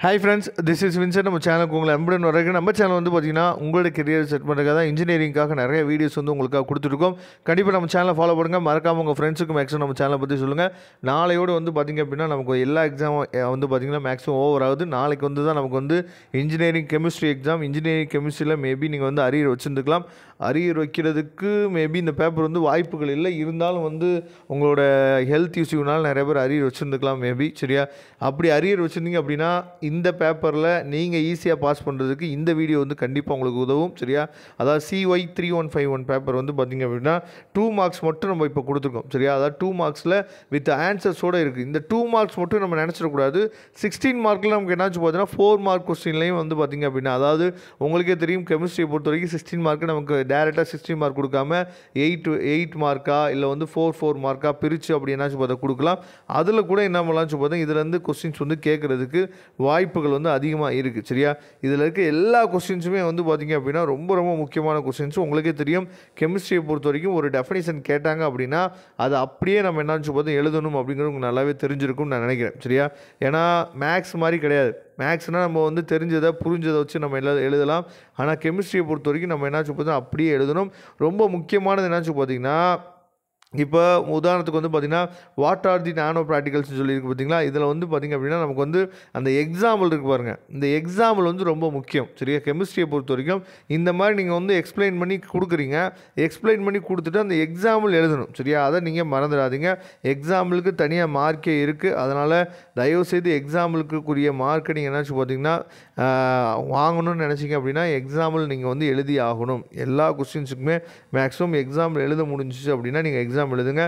Hi friends, this is Vincent. நம்ம சேனலுக்கு உங்களை அன்புடன் வரவேற்கிறேன். நம்ம சேனல் வந்து பார்த்தீங்கன்னா உங்களோட கெரியர் செட் பண்ணுறதுக்காக தான் இன்ஜினியரிங்காக நிறைய வீடியோஸ் வந்து உங்களுக்காக கொடுத்துருக்கோம். கண்டிப்பாக நம்ம சேனலை ஃபாலோ பண்ணுங்கள். மறக்காமல் உங்கள் ஃப்ரெண்ட்ஸுக்கு மேக்ஸிமம் நம்ம சேனலை பற்றி சொல்லுங்கள். நாளையோடு வந்து பார்த்திங்க அப்படின்னா நமக்கு எல்லா எக்ஸாமும் வந்து பார்த்திங்கன்னா மேக்ஸிமம் ஓவர் ஆகுது. நாளைக்கு வந்து தான் நமக்கு வந்து இன்ஜினியரிங் கெமிஸ்ட்ரி எக்ஸாம். இன்ஜினியரிங் கெமிஸ்ட்ரியில் மேபி நீங்கள் வந்து அரியர் வச்சுருந்துக்கலாம். அரியர் வைக்கிறதுக்கு மேபி இந்த பேப்பர் வந்து வாய்ப்புகள் இல்லை. இருந்தாலும் வந்து உங்களோட ஹெல்த் இஷ்யூனால் நிறைய பேர் அரியர் வச்சுருந்துக்கலாம் மேபி. சரியா? அப்படி அரியர் வச்சுருந்தீங்க அப்படின்னா இந்த பேப்பரில் நீங்கள் ஈஸியாக பாஸ் பண்ணுறதுக்கு இந்த வீடியோ வந்து கண்டிப்பாக உங்களுக்கு உதவும். சரியா? அதாவது CY 3151 பேப்பர் வந்து பார்த்திங்க அப்படின்னா 2 மார்க்ஸ் மட்டும் நம்ம இப்போ கொடுத்துருக்கோம். சரியா? அதாவது 2 மார்க்ஸில் வித் ஆன்சர்ஸோடு இருக்குது. இந்த 2 மார்க்ஸ் மட்டும் நம்ம நினச்சிடக்கூடாது. 16 மார்க்கில் நமக்கு என்னாச்சு பார்த்தீங்கன்னா 4 மார்க் கொஸ்டின்லையும் வந்து பார்த்திங்க அப்படின்னா, அதாவது உங்களுக்கே தெரியும் கெமிஸ்ட்ரியை பொறுத்த வரைக்கும் 16 மார்க்கு நமக்கு டேரெக்டாக 16 மார்க் கொடுக்காம 8 மார்க்கா இல்லை வந்து 4 மார்க்கா பிரித்து அப்படி என்னாச்சு பார்த்தா கொடுக்கலாம். அதில் கூட என்ன பண்ணலாம்னு பார்த்தா இதுலேருந்து கொஸ்டின்ஸ் வந்து கேட்குறதுக்கு வாய்ப்புகள் வந்து அதிகமாக இருக்குது. சரியா? இதில் இருக்க எல்லா கொஸ்டின்ஸுமே வந்து பார்த்திங்க அப்படின்னா ரொம்ப ரொம்ப முக்கியமான கொஸ்டின்ஸ். உங்களுக்கே தெரியும் கெமிஸ்ட்ரியை பொறுத்த வரைக்கும் ஒரு டெஃபினிஷன் கேட்டாங்க அப்படின்னா அதை அப்படியே நம்ம என்னாச்சு பார்த்தா எழுதணும் அப்படிங்கிறது உங்களுக்கு நல்லாவே தெரிஞ்சிருக்கும்னு நான் நினைக்கிறேன். சரியா? ஏன்னா மேக்ஸ் மாதிரி கிடையாது. மேக்ஸ்னால் நம்ம வந்து தெரிஞ்சதை புரிஞ்சதை வச்சு நம்ம எழுதலாம். ஆனால் கெமிஸ்ட்ரியை பொறுத்த வரைக்கும் நம்ம என்னாச்சு பார்த்தா அப்படியே எழுதணும். ரொம்ப முக்கியமானது என்னாச்சு பார்த்திங்கன்னா, இப்போ உதாரணத்துக்கு வந்து பார்த்திங்கன்னா வாட் ஆர் தி நானோ ப்ராக்டிகல்ஸ்னு சொல்லியிருக்கு பார்த்திங்களா? இதில் வந்து பார்த்திங்க அப்படின்னா நமக்கு வந்து அந்த எக்ஸாம்பிள் இருக்குது பாருங்கள். இந்த எக்ஸாம்பிள் வந்து ரொம்ப முக்கியம். சரியா? கெமிஸ்ட்ரியை பொறுத்த வரைக்கும் இந்த மாதிரி நீங்கள் வந்து எக்ஸ்பிளைன் பண்ணி கொடுக்குறீங்க. எக்ஸ்பிளைன் பண்ணி கொடுத்துட்டு அந்த எக்ஸாம்பிள் எழுதணும். சரியா? அதை நீங்கள் மறந்துடாதீங்க. எக்ஸாம்பிளுக்கு தனியாக மார்க்கே இருக்குது. அதனால் தயவுசெய்து எக்ஸாம்பிளுக்குரிய மார்க்கை நீங்கள் என்னாச்சு பார்த்திங்கன்னா வாங்கணும்னு நினச்சிங்க அப்படின்னா எக்ஸாம்பிள் நீங்கள் வந்து எழுதி ஆகணும். எல்லா கொஸ்டின்ஸுக்குமே மேக்ஸிமம் எக்ஸாம்பிள் எழுத முடிஞ்சிச்சு அப்படின்னா நீங்கள் எக்ஸாம் எழுதுங்க.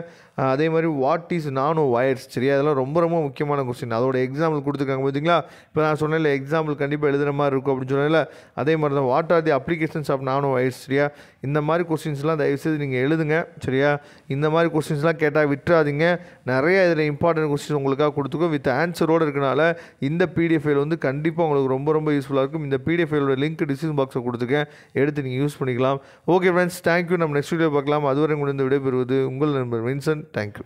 அதே மாதிரி வாட் இஸ் நானோ வயர்ஸ். சரியா? அதெல்லாம் ரொம்ப ரொம்ப முக்கியமான கொஸ்டின். அதோட எக்ஸாம்பிள் கொடுத்துருக்காங்க பார்த்தீங்களா? இப்போ நான் சொன்னேன்ல எக்ஸாம்பிள் கண்டிப்பாக எழுதுகிற மாதிரி இருக்கும் அப்படின்னு சொன்னேன்ல, அதே மாதிரி தான் what are the applications of nano wires. சரியா? இந்த மாதிரி கொஸ்டின்ஸ்லாம் தயவுசெய்து நீங்கள் எழுதுங்க. சரியா? இந்த மாதிரி கொஸ்டின்ஸ்லாம் கேட்டால் விட்டுறாதீங்க. நிறைய இதில் இம்பார்ட்டன்ட் கொஸ்டின்ஸ் உங்களுக்காக கொடுத்துக்கோ வித் ஆன்சரோடு இருக்கனால இந்த PDF ஃபைல் வந்து கண்டிப்பாக உங்களுக்கு ரொம்ப ரொம்ப யூஸ்ஃபுல்லாக இருக்கும். இந்த PDF ஃபைலோட லிங்க் டிஸ்கிரிப்ஷன் பாக்ஸில் கொடுத்துருக்கேன், எடுத்து நீங்கள் யூஸ் பண்ணிக்கலாம். Okay friends, thank you. நம்ம நெக்ஸ்ட் வீடியோ பார்க்கலாம். அதுவரை உங்களுக்கு விடைபெறுவது உங்கள் நண்பர் வின்சென்ட். தேங்க்யூ.